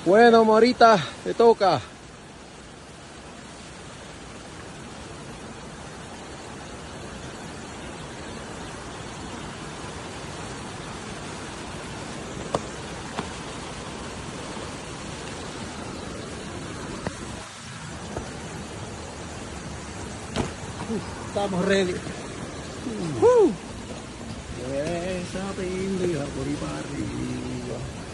Bueno, Morita, te toca. Estamos ready. Esa pendeja por ahí para arriba.